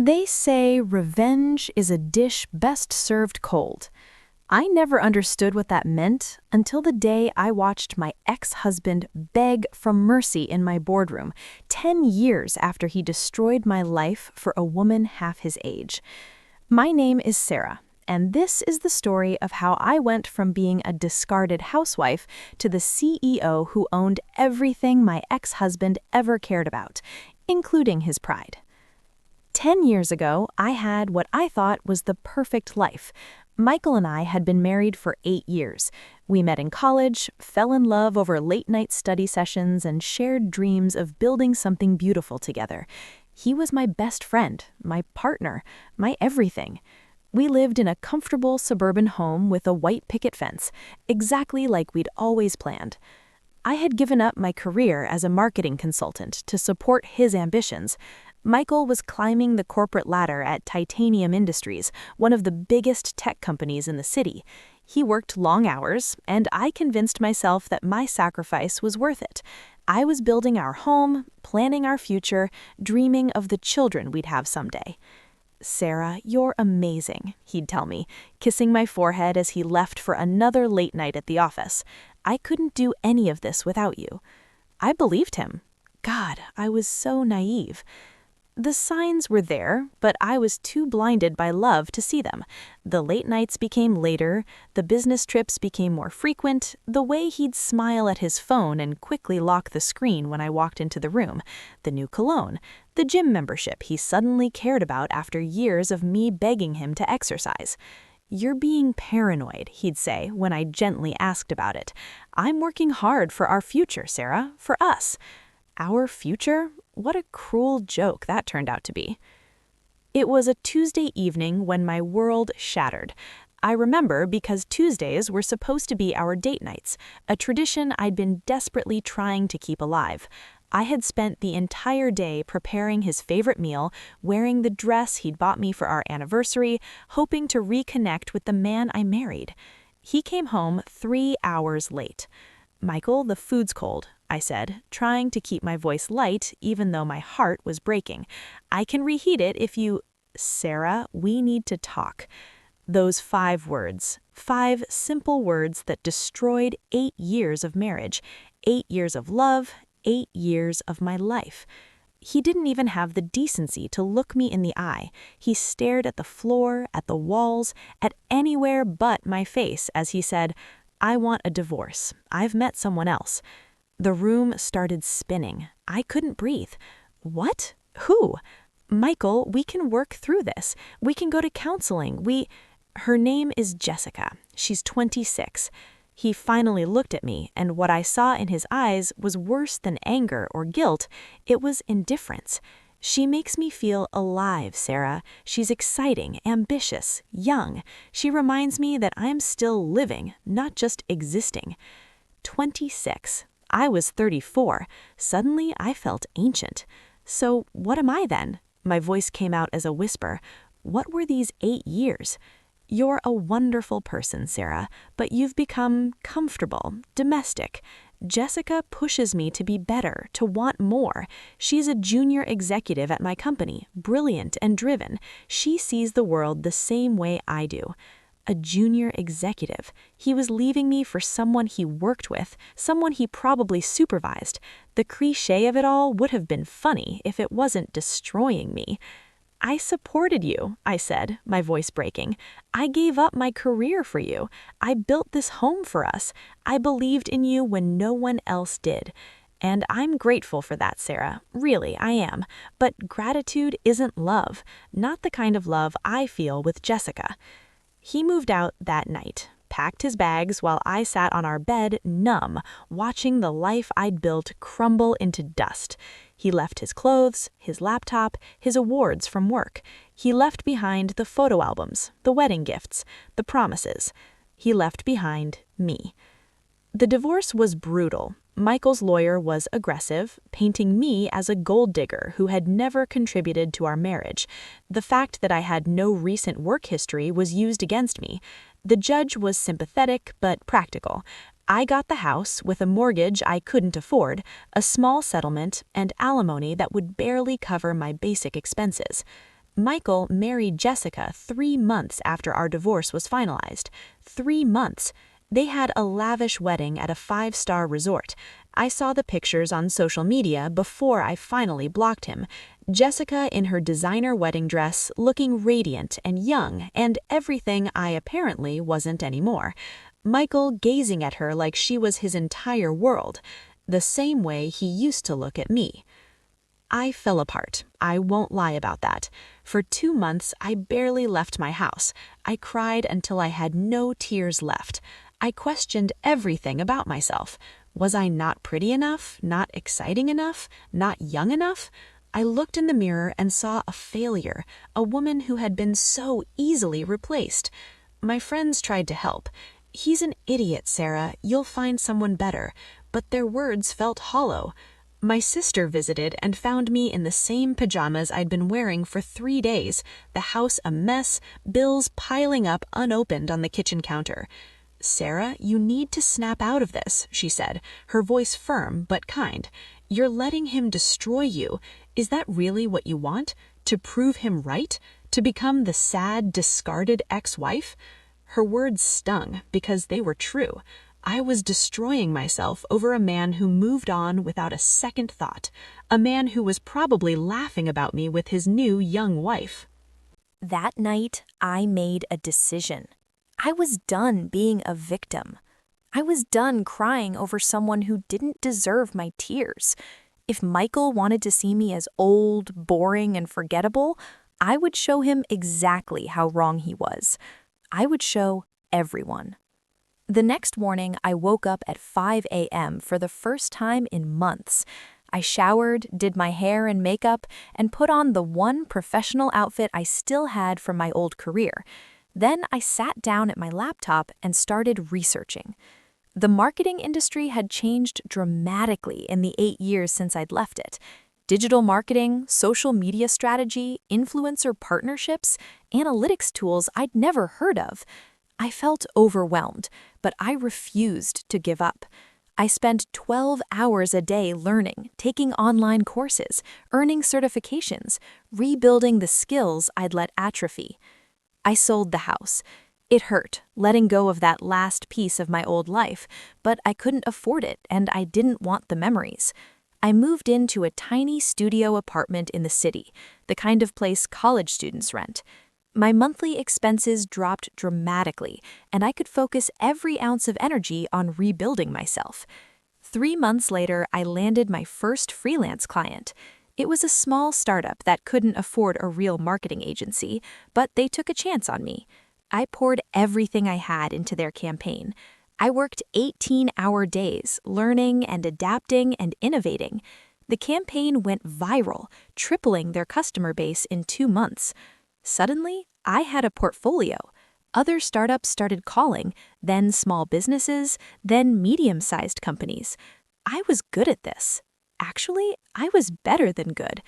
They say revenge is a dish best served cold. I never understood what that meant until the day I watched my ex-husband beg for mercy in my boardroom, 10 years after he destroyed my life for a woman half his age. My name is Sarah, and this is the story of how I went from being a discarded housewife to the CEO who owned everything my ex-husband ever cared about, including his pride. 10 years ago, I had what I thought was the perfect life. Michael and I had been married for 8 years. We met in college, fell in love over late-night study sessions, and shared dreams of building something beautiful together. He was my best friend, my partner, my everything. We lived in a comfortable suburban home with a white picket fence, exactly like we'd always planned. I had given up my career as a marketing consultant to support his ambitions. Michael was climbing the corporate ladder at Titanium Industries, one of the biggest tech companies in the city. He worked long hours, and I convinced myself that my sacrifice was worth it. I was building our home, planning our future, dreaming of the children we'd have someday. "Sarah, you're amazing," he'd tell me, kissing my forehead as he left for another late night at the office. "I couldn't do any of this without you." I believed him. God, I was so naive. The signs were there, but I was too blinded by love to see them. The late nights became later, the business trips became more frequent, the way he'd smile at his phone and quickly lock the screen when I walked into the room, the new cologne, the gym membership he suddenly cared about after years of me begging him to exercise. "You're being paranoid," he'd say when I gently asked about it. "I'm working hard for our future, Sarah, for us." Our future? What a cruel joke that turned out to be. It was a Tuesday evening when my world shattered. I remember because Tuesdays were supposed to be our date nights, a tradition I'd been desperately trying to keep alive. I had spent the entire day preparing his favorite meal, wearing the dress he'd bought me for our anniversary, hoping to reconnect with the man I married. He came home 3 hours late. "Michael, the food's cold," I said, trying to keep my voice light even though my heart was breaking. "I can reheat it if you—" "Sarah, we need to talk." Those 5 words, 5 simple words that destroyed 8 years of marriage, 8 years of love, 8 years of my life. He didn't even have the decency to look me in the eye. He stared at the floor, at the walls, at anywhere but my face as he said, "I want a divorce. I've met someone else." The room started spinning. I couldn't breathe. "What? Who?" "Michael, we can work through this. We can go to counseling. Her name is Jessica. She's 26. He finally looked at me, and what I saw in his eyes was worse than anger or guilt. It was indifference. "She makes me feel alive, Sarah. She's exciting, ambitious, young. She reminds me that I'm still living, not just existing." 26. I was 34. Suddenly, I felt ancient. "So what am I then?" My voice came out as a whisper. "What were these 8 years?" "You're a wonderful person, Sarah, but you've become comfortable, domestic. Jessica pushes me to be better, to want more. She's a junior executive at my company, brilliant and driven. She sees the world the same way I do." A junior executive. He was leaving me for someone he worked with, someone he probably supervised. The cliché of it all would have been funny if it wasn't destroying me. "I supported you," I said, my voice breaking. "I gave up my career for you. I built this home for us. I believed in you when no one else did. And I'm grateful for that, Sarah. Really, I am. But gratitude isn't love, not the kind of love I feel with Jessica." He moved out that night, packed his bags while I sat on our bed numb, watching the life I'd built crumble into dust. He left his clothes, his laptop, his awards from work. He left behind the photo albums, the wedding gifts, the promises. He left behind me. The divorce was brutal. Michael's lawyer was aggressive, painting me as a gold digger who had never contributed to our marriage. The fact that I had no recent work history was used against me. The judge was sympathetic but practical. I got the house with a mortgage I couldn't afford, a small settlement, and alimony that would barely cover my basic expenses. Michael married Jessica 3 months after our divorce was finalized. 3 months. They had a lavish wedding at a 5-star resort. I saw the pictures on social media before I finally blocked him. Jessica in her designer wedding dress, looking radiant and young, and everything I apparently wasn't anymore. Michael gazing at her like she was his entire world, the same way he used to look at me. I fell apart. I won't lie about that. For 2 months, I barely left my house. I cried until I had no tears left. I questioned everything about myself. Was I not pretty enough? Not exciting enough? Not young enough? I looked in the mirror and saw a failure, a woman who had been so easily replaced. My friends tried to help. "He's an idiot, Sarah. You'll find someone better." But their words felt hollow. My sister visited and found me in the same pajamas I'd been wearing for 3 days, the house a mess, bills piling up unopened on the kitchen counter. "Sarah, you need to snap out of this," she said, her voice firm but kind. "You're letting him destroy you. Is that really what you want? To prove him right? To become the sad, discarded ex-wife?" Her words stung because they were true. I was destroying myself over a man who moved on without a second thought, a man who was probably laughing about me with his new young wife. That night, I made a decision. I was done being a victim. I was done crying over someone who didn't deserve my tears. If Michael wanted to see me as old, boring, and forgettable, I would show him exactly how wrong he was. I would show everyone. The next morning, I woke up at 5 a.m. for the first time in months. I showered, did my hair and makeup, and put on the one professional outfit I still had from my old career. Then I sat down at my laptop and started researching. The marketing industry had changed dramatically in the 8 years since I'd left it. Digital marketing, social media strategy, influencer partnerships, analytics tools I'd never heard of. I felt overwhelmed, but I refused to give up. I spent 12 hours a day learning, taking online courses, earning certifications, rebuilding the skills I'd let atrophy. I sold the house. It hurt, letting go of that last piece of my old life, but I couldn't afford it and I didn't want the memories. I moved into a tiny studio apartment in the city, the kind of place college students rent. My monthly expenses dropped dramatically, and I could focus every ounce of energy on rebuilding myself. 3 months later, I landed my first freelance client. It was a small startup that couldn't afford a real marketing agency, but they took a chance on me. I poured everything I had into their campaign. I worked 18-hour days, learning and adapting and innovating. The campaign went viral, tripling their customer base in 2 months. Suddenly, I had a portfolio. Other startups started calling, then small businesses, then medium-sized companies. I was good at this. Actually, I was better than good.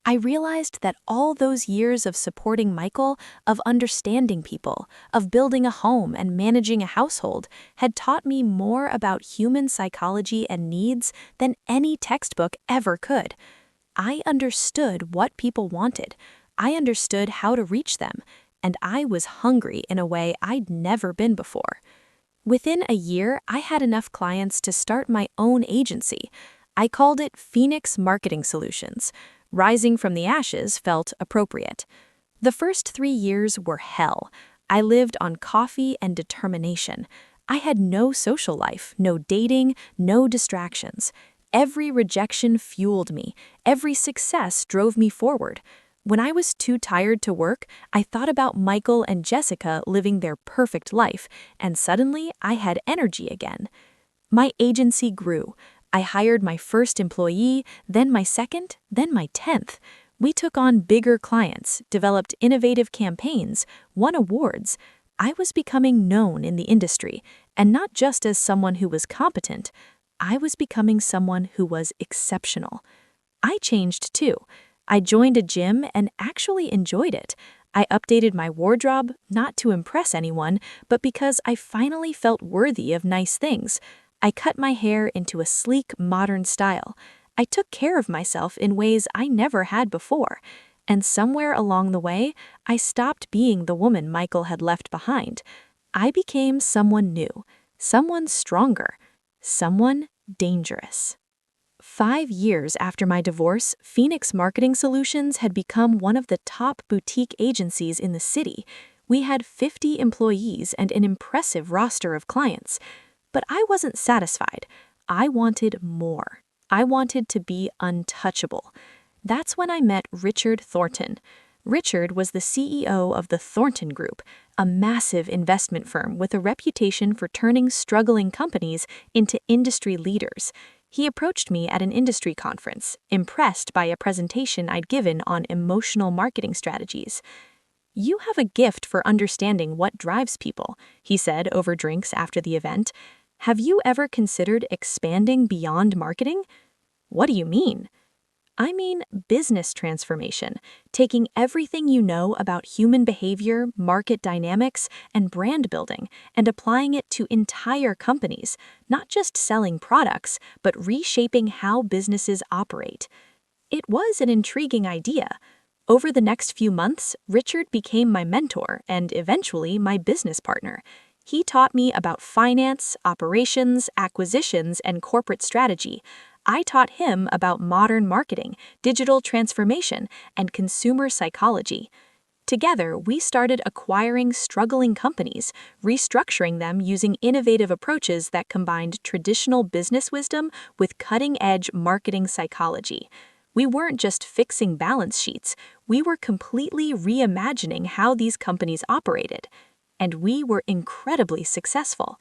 I realized that all those years of supporting Michael, of understanding people, of building a home and managing a household, had taught me more about human psychology and needs than any textbook ever could. I understood what people wanted. I understood how to reach them, and I was hungry in a way I'd never been before. Within a year, I had enough clients to start my own agency. I called it Phoenix Marketing Solutions. Rising from the ashes felt appropriate. The first 3 years were hell. I lived on coffee and determination. I had no social life, no dating, no distractions. Every rejection fueled me. Every success drove me forward. When I was too tired to work, I thought about Michael and Jessica living their perfect life, and suddenly I had energy again. My agency grew. I hired my first employee, then my second, then my 10th. We took on bigger clients, developed innovative campaigns, won awards. I was becoming known in the industry, and not just as someone who was competent. I was becoming someone who was exceptional. I changed too. I joined a gym and actually enjoyed it. I updated my wardrobe, not to impress anyone, but because I finally felt worthy of nice things. I cut my hair into a sleek, modern style. I took care of myself in ways I never had before. And somewhere along the way, I stopped being the woman Michael had left behind. I became someone new, someone stronger, someone dangerous. 5 years after my divorce, Phoenix Marketing Solutions had become one of the top boutique agencies in the city. We had 50 employees and an impressive roster of clients. But I wasn't satisfied. I wanted more. I wanted to be untouchable. That's when I met Richard Thornton. Richard was the CEO of the Thornton Group, a massive investment firm with a reputation for turning struggling companies into industry leaders. He approached me at an industry conference, impressed by a presentation I'd given on emotional marketing strategies. "You have a gift for understanding what drives people," he said over drinks after the event. "Have you ever considered expanding beyond marketing?" "What do you mean?" "I mean business transformation, taking everything you know about human behavior, market dynamics, and brand building, and applying it to entire companies, not just selling products, but reshaping how businesses operate." It was an intriguing idea. Over the next few months, Richard became my mentor and eventually my business partner. He taught me about finance, operations, acquisitions, and corporate strategy. I taught him about modern marketing, digital transformation, and consumer psychology. Together, we started acquiring struggling companies, restructuring them using innovative approaches that combined traditional business wisdom with cutting-edge marketing psychology. We weren't just fixing balance sheets, we were completely reimagining how these companies operated. And we were incredibly successful.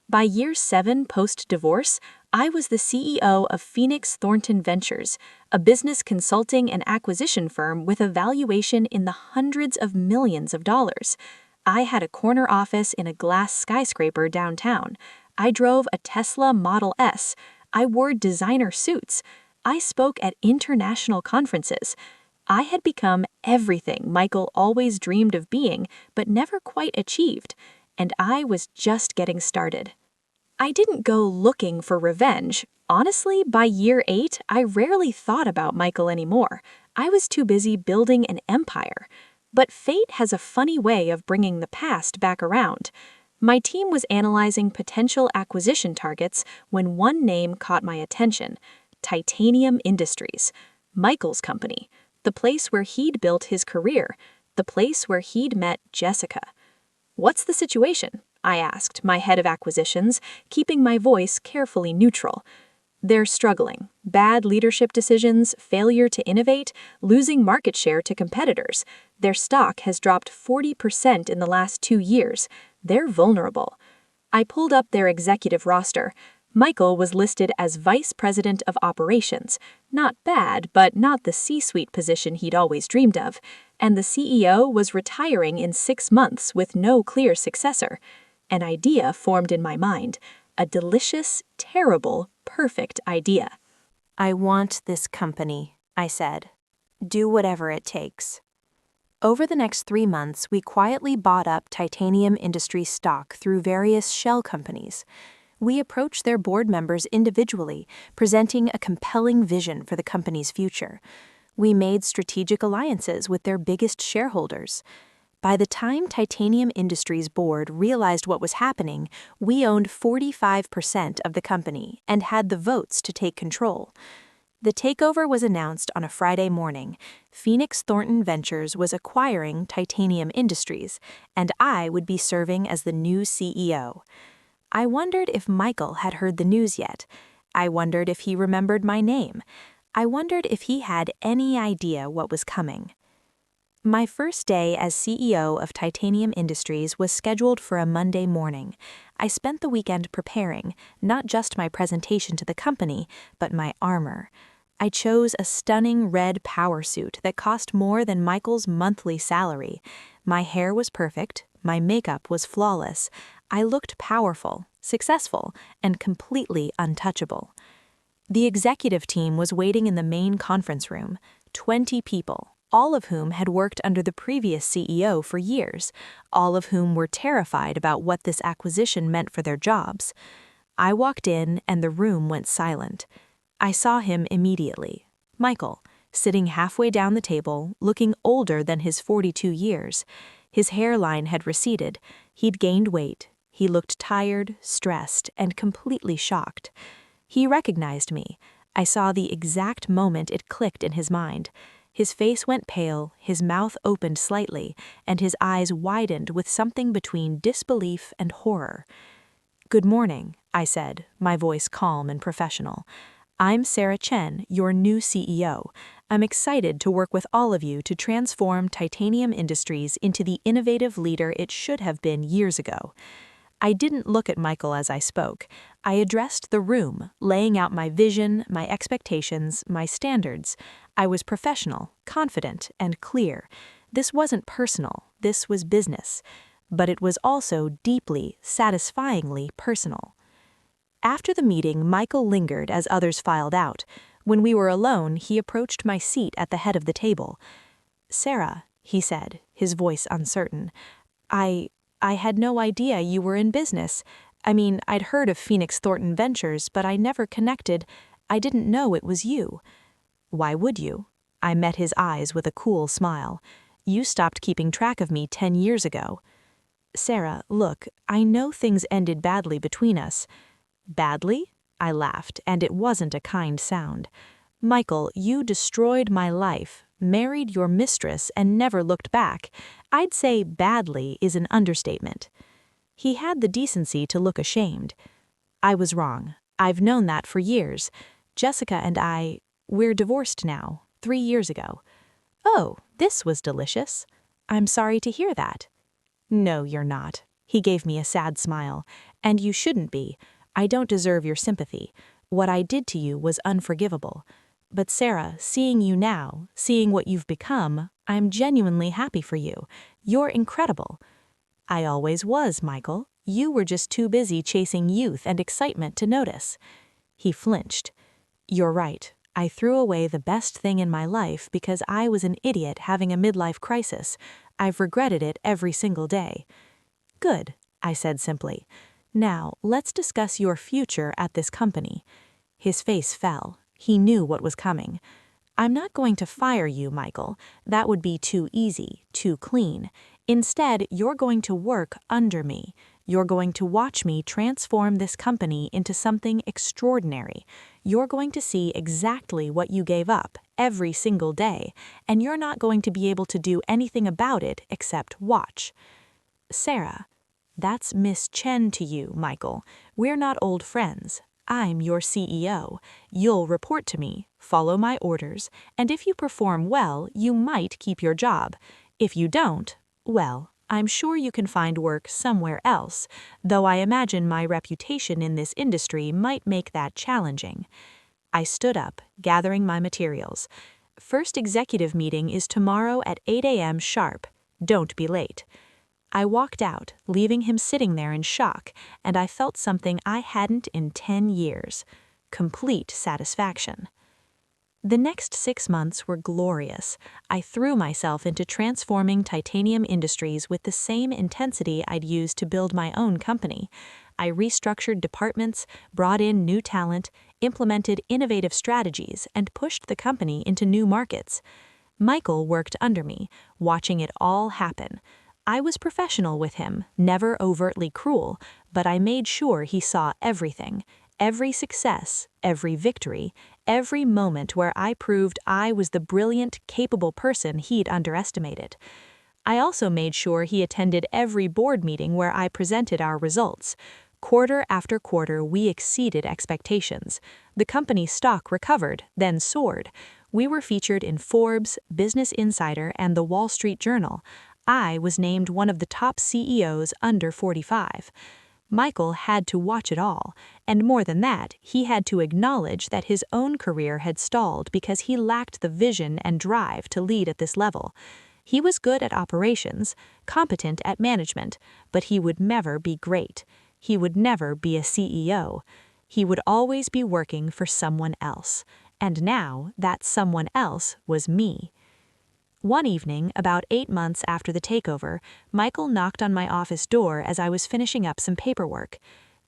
By year 7 post-divorce, I was the CEO of Phoenix Thornton Ventures, a business consulting and acquisition firm with a valuation in the hundreds of millions of dollars. I had a corner office in a glass skyscraper downtown. I drove a Tesla Model S. I wore designer suits. I spoke at international conferences. I had become everything Michael always dreamed of being, but never quite achieved, and I was just getting started. I didn't go looking for revenge. Honestly, by year 8, I rarely thought about Michael anymore. I was too busy building an empire. But fate has a funny way of bringing the past back around. My team was analyzing potential acquisition targets when one name caught my attention: Titanium Industries, Michael's company, the place where he'd built his career, the place where he'd met Jessica. "What's the situation?" I asked my head of acquisitions, keeping my voice carefully neutral. "They're struggling. Bad leadership decisions, failure to innovate, losing market share to competitors. Their stock has dropped 40% in the last 2 years. They're vulnerable." I pulled up their executive roster. Michael was listed as Vice President of Operations. Not bad, but not the C-suite position he'd always dreamed of. And the CEO was retiring in 6 months with no clear successor. An idea formed in my mind. A delicious, terrible, perfect idea. "I want this company," I said. "Do whatever it takes." Over the next 3 months, we quietly bought up Titanium Industries stock through various shell companies. We approached their board members individually, presenting a compelling vision for the company's future. We made strategic alliances with their biggest shareholders. By the time Titanium Industries' board realized what was happening, we owned 45% of the company and had the votes to take control. The takeover was announced on a Friday morning. Phoenix Thornton Ventures was acquiring Titanium Industries, and I would be serving as the new CEO. I wondered if Michael had heard the news yet. I wondered if he remembered my name. I wondered if he had any idea what was coming. My first day as CEO of Titanium Industries was scheduled for a Monday morning. I spent the weekend preparing, not just my presentation to the company, but my armor. I chose a stunning red power suit that cost more than Michael's monthly salary. My hair was perfect, my makeup was flawless. I looked powerful, successful, and completely untouchable. The executive team was waiting in the main conference room, 20 people, all of whom had worked under the previous CEO for years, all of whom were terrified about what this acquisition meant for their jobs. I walked in and the room went silent. I saw him immediately. Michael, sitting halfway down the table, looking older than his 42 years. His hairline had receded. He'd gained weight. He looked tired, stressed, and completely shocked. He recognized me. I saw the exact moment it clicked in his mind. His face went pale, his mouth opened slightly, and his eyes widened with something between disbelief and horror. "Good morning," I said, my voice calm and professional. "I'm Sarah Chen, your new CEO. I'm excited to work with all of you to transform titanium industries into the innovative leader it should have been years ago." I didn't look at Michael as I spoke. I addressed the room, laying out my vision, my expectations, my standards. I was professional, confident, and clear. This wasn't personal, this was business. But it was also deeply, satisfyingly personal. After the meeting, Michael lingered as others filed out. When we were alone, he approached my seat at the head of the table. "Sarah," he said, his voice uncertain, I had no idea you were in business. I mean, I'd heard of Phoenix Thornton Ventures, but I never connected. I didn't know it was you." "Why would you?" I met his eyes with a cool smile. "You stopped keeping track of me 10 years ago." "Sarah, look, I know things ended badly between us." "Badly?" I laughed, and it wasn't a kind sound. "Michael, you destroyed my life, married your mistress, and never looked back. I'd say badly is an understatement." He had the decency to look ashamed. "I was wrong. I've known that for years. Jessica and we're divorced now, 3 years ago." "Oh, this was delicious. I'm sorry to hear that." "No, you're not." He gave me a sad smile. "And you shouldn't be. I don't deserve your sympathy. What I did to you was unforgivable. But Sarah, seeing you now, seeing what you've become, I'm genuinely happy for you. You're incredible." "I always was, Michael. You were just too busy chasing youth and excitement to notice." He flinched. "You're right. I threw away the best thing in my life because I was an idiot having a midlife crisis. I've regretted it every single day." "Good," I said simply. "Now, let's discuss your future at this company." His face fell. He knew what was coming. "I'm not going to fire you, Michael. That would be too easy, too clean. Instead, you're going to work under me. You're going to watch me transform this company into something extraordinary. You're going to see exactly what you gave up every single day, and you're not going to be able to do anything about it except watch." "Sarah." "That's Miss Chen to you, Michael. We're not old friends. I'm your CEO. You'll report to me, follow my orders, and if you perform well, you might keep your job. If you don't, well, I'm sure you can find work somewhere else, though I imagine my reputation in this industry might make that challenging." I stood up, gathering my materials. "First executive meeting is tomorrow at 8 a.m. sharp. Don't be late." I walked out, leaving him sitting there in shock, and I felt something I hadn't in 10 years. Complete satisfaction. The next 6 months were glorious. I threw myself into transforming titanium industries with the same intensity I'd used to build my own company. I restructured departments, brought in new talent, implemented innovative strategies, and pushed the company into new markets. Michael worked under me, watching it all happen. I was professional with him, never overtly cruel, but I made sure he saw everything, every success, every victory, every moment where I proved I was the brilliant, capable person he'd underestimated. I also made sure he attended every board meeting where I presented our results. Quarter after quarter, we exceeded expectations. The company's stock recovered, then soared. We were featured in Forbes, Business Insider, and the Wall Street Journal. I was named one of the top CEOs under 45. Michael had to watch it all, and more than that, he had to acknowledge that his own career had stalled because he lacked the vision and drive to lead at this level. He was good at operations, competent at management, but he would never be great. He would never be a CEO. He would always be working for someone else, and now that someone else was me. One evening, about 8 months after the takeover, Michael knocked on my office door as I was finishing up some paperwork.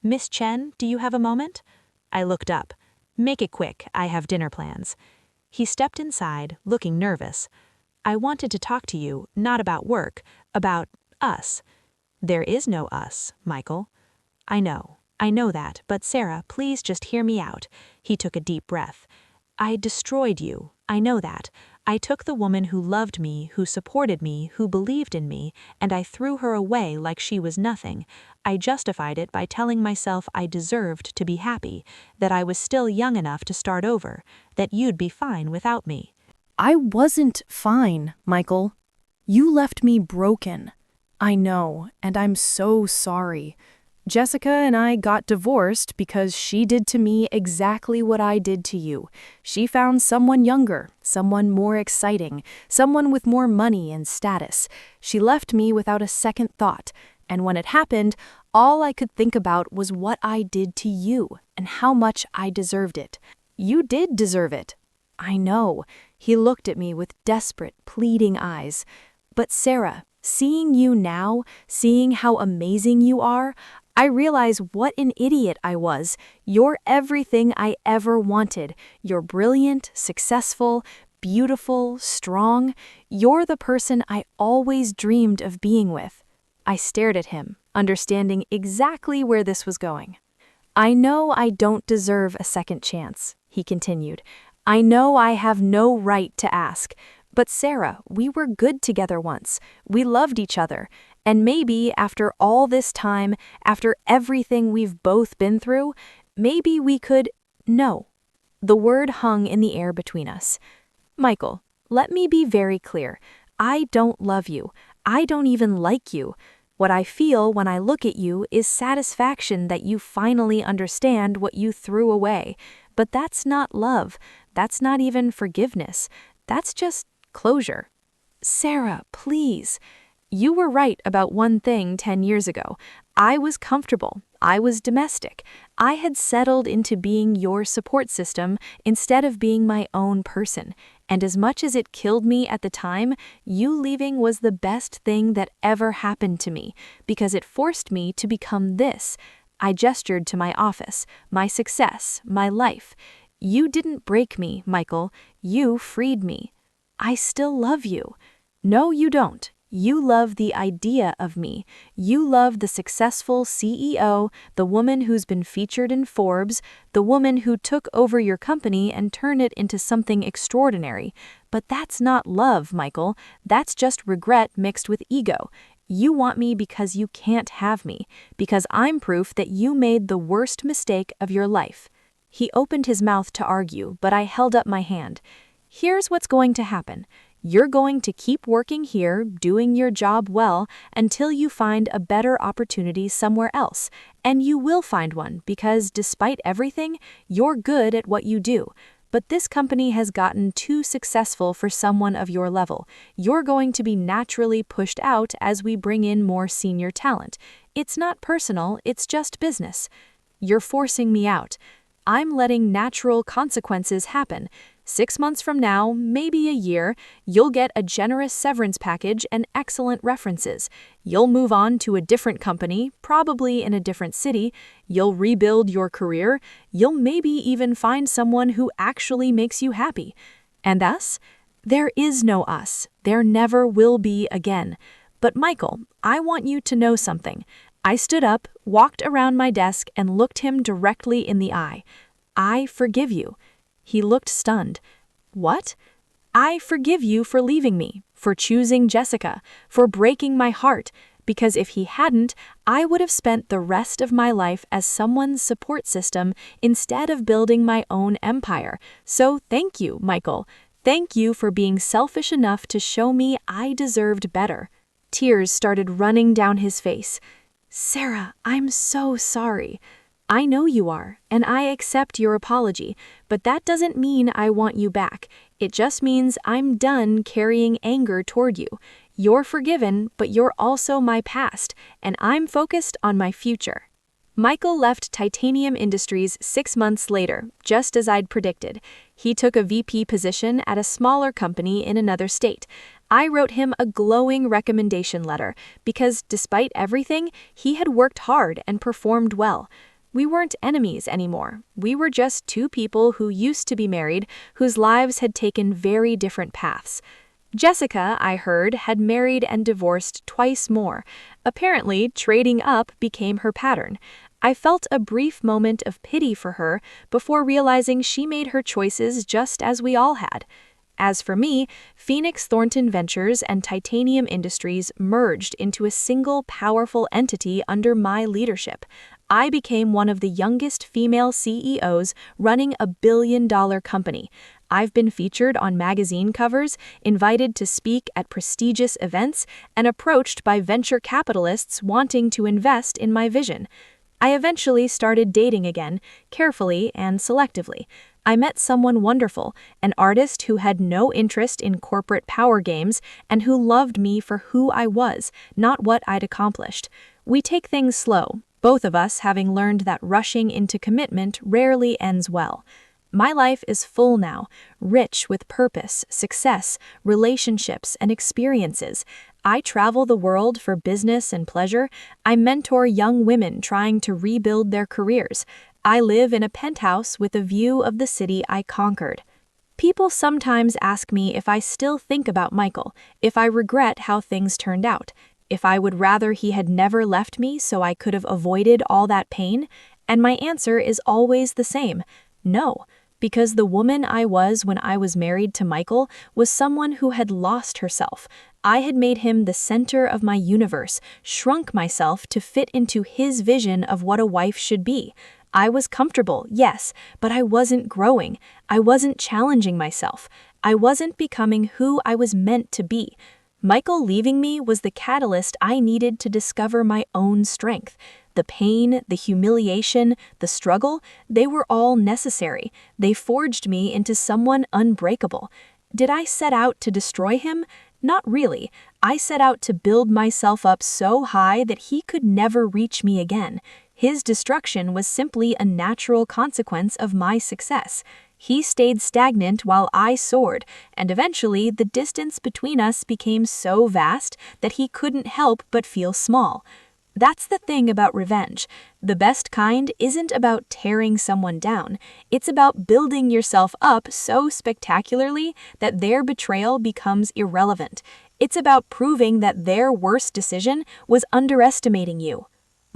"Miss Chen, do you have a moment?" I looked up. "Make it quick, I have dinner plans." He stepped inside, looking nervous. "I wanted to talk to you, not about work, about us." "There is no us, Michael." I know that, but Sarah, please just hear me out." He took a deep breath. "I destroyed you, I know that. I took the woman who loved me, who supported me, who believed in me, and I threw her away like she was nothing. I justified it by telling myself I deserved to be happy, that I was still young enough to start over, that you'd be fine without me." I wasn't fine, Michael. You left me broken. I know, and I'm so sorry. Jessica and I got divorced because she did to me exactly what I did to you. She found someone younger, someone more exciting, someone with more money and status. She left me without a second thought, and when it happened, all I could think about was what I did to you and how much I deserved it. You did deserve it. I know. He looked at me with desperate, pleading eyes. But Sarah, seeing you now, seeing how amazing you are, I realize what an idiot I was. You're everything I ever wanted. You're brilliant, successful, beautiful, strong. You're the person I always dreamed of being with. I stared at him, understanding exactly where this was going. I know I don't deserve a second chance, he continued. I know I have no right to ask. But Sarah, we were good together once. We loved each other. And maybe after all this time, after everything we've both been through, maybe we could... No. The word hung in the air between us. Michael, let me be very clear. I don't love you. I don't even like you. What I feel when I look at you is satisfaction that you finally understand what you threw away. But that's not love. That's not even forgiveness. That's just closure. Sarah, please. You were right about one thing 10 years ago. I was comfortable. I was domestic. I had settled into being your support system instead of being my own person. And as much as it killed me at the time, you leaving was the best thing that ever happened to me because it forced me to become this. I gestured to my office, my success, my life. You didn't break me, Michael. You freed me. I still love you. No, you don't. You love the idea of me. You love the successful CEO, the woman who's been featured in Forbes, the woman who took over your company and turned it into something extraordinary. But that's not love, Michael. That's just regret mixed with ego. You want me because you can't have me, because I'm proof that you made the worst mistake of your life. He opened his mouth to argue, but I held up my hand. Here's what's going to happen. You're going to keep working here, doing your job well, until you find a better opportunity somewhere else. And you will find one because, despite everything, you're good at what you do. But this company has gotten too successful for someone of your level. You're going to be naturally pushed out as we bring in more senior talent. It's not personal, it's just business. You're forcing me out. I'm letting natural consequences happen. 6 months from now, maybe a year, you'll get a generous severance package and excellent references. You'll move on to a different company, probably in a different city. You'll rebuild your career. You'll maybe even find someone who actually makes you happy. And us? There is no us. There never will be again. But Michael, I want you to know something. I stood up, walked around my desk, and looked him directly in the eye. I forgive you. He looked stunned. What? I forgive you for leaving me, for choosing Jessica, for breaking my heart, because if he hadn't, I would have spent the rest of my life as someone's support system instead of building my own empire. So thank you, Michael. Thank you for being selfish enough to show me I deserved better. Tears started running down his face. Sarah, I'm so sorry. I know you are, and I accept your apology, but that doesn't mean I want you back. It just means I'm done carrying anger toward you. You're forgiven, but you're also my past, and I'm focused on my future. Michael left Titanium Industries 6 months later, just as I'd predicted. He took a VP position at a smaller company in another state. I wrote him a glowing recommendation letter because, despite everything, he had worked hard and performed well. We weren't enemies anymore. We were just two people who used to be married, whose lives had taken very different paths. Jessica, I heard, had married and divorced twice more. Apparently, trading up became her pattern. I felt a brief moment of pity for her before realizing she made her choices just as we all had. As for me, Phoenix Thornton Ventures and Titanium Industries merged into a single powerful entity under my leadership. I became one of the youngest female CEOs running a billion-dollar company. I've been featured on magazine covers, invited to speak at prestigious events, and approached by venture capitalists wanting to invest in my vision. I eventually started dating again, carefully and selectively. I met someone wonderful, an artist who had no interest in corporate power games and who loved me for who I was, not what I'd accomplished. We take things slow, both of us having learned that rushing into commitment rarely ends well. My life is full now, rich with purpose, success, relationships, and experiences. I travel the world for business and pleasure. I mentor young women trying to rebuild their careers. I live in a penthouse with a view of the city I conquered. People sometimes ask me if I still think about Michael, if I regret how things turned out, if I would rather he had never left me so I could have avoided all that pain, and my answer is always the same: no. Because the woman I was when I was married to Michael was someone who had lost herself. I had made him the center of my universe, shrunk myself to fit into his vision of what a wife should be. I was comfortable, yes, but I wasn't growing. I wasn't challenging myself. I wasn't becoming who I was meant to be. Michael leaving me was the catalyst I needed to discover my own strength. The pain, the humiliation, the struggle, they were all necessary. They forged me into someone unbreakable. Did I set out to destroy him? Not really. I set out to build myself up so high that he could never reach me again. His destruction was simply a natural consequence of my success. He stayed stagnant while I soared, and eventually the distance between us became so vast that he couldn't help but feel small. That's the thing about revenge. The best kind isn't about tearing someone down. It's about building yourself up so spectacularly that their betrayal becomes irrelevant. It's about proving that their worst decision was underestimating you.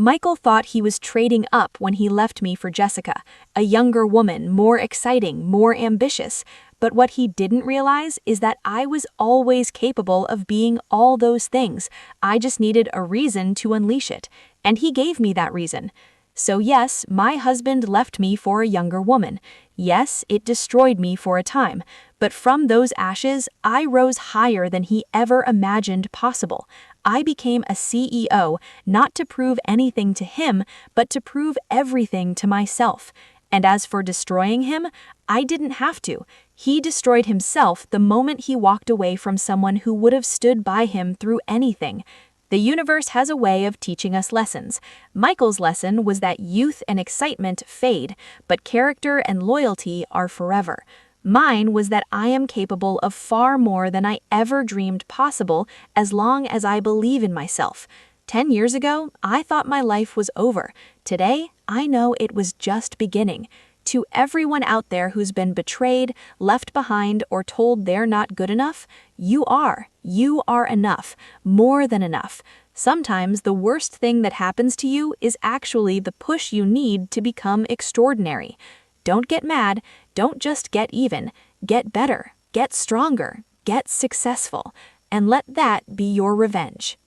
Michael thought he was trading up when he left me for Jessica, a younger woman, more exciting, more ambitious. But what he didn't realize is that I was always capable of being all those things. I just needed a reason to unleash it, and he gave me that reason. So yes, my husband left me for a younger woman. Yes, it destroyed me for a time, but from those ashes, I rose higher than he ever imagined possible. I became a CEO, not to prove anything to him, but to prove everything to myself. And as for destroying him, I didn't have to. He destroyed himself the moment he walked away from someone who would have stood by him through anything. The universe has a way of teaching us lessons. Michael's lesson was that youth and excitement fade, but character and loyalty are forever. Mine was that I am capable of far more than I ever dreamed possible as long as I believe in myself. 10 years ago, I thought my life was over. Today, I know it was just beginning. To everyone out there who's been betrayed, left behind, or told they're not good enough, you are. You are enough. More than enough. Sometimes the worst thing that happens to you is actually the push you need to become extraordinary. Don't get mad. Don't just get even. Get better. Get stronger. Get successful. And let that be your revenge.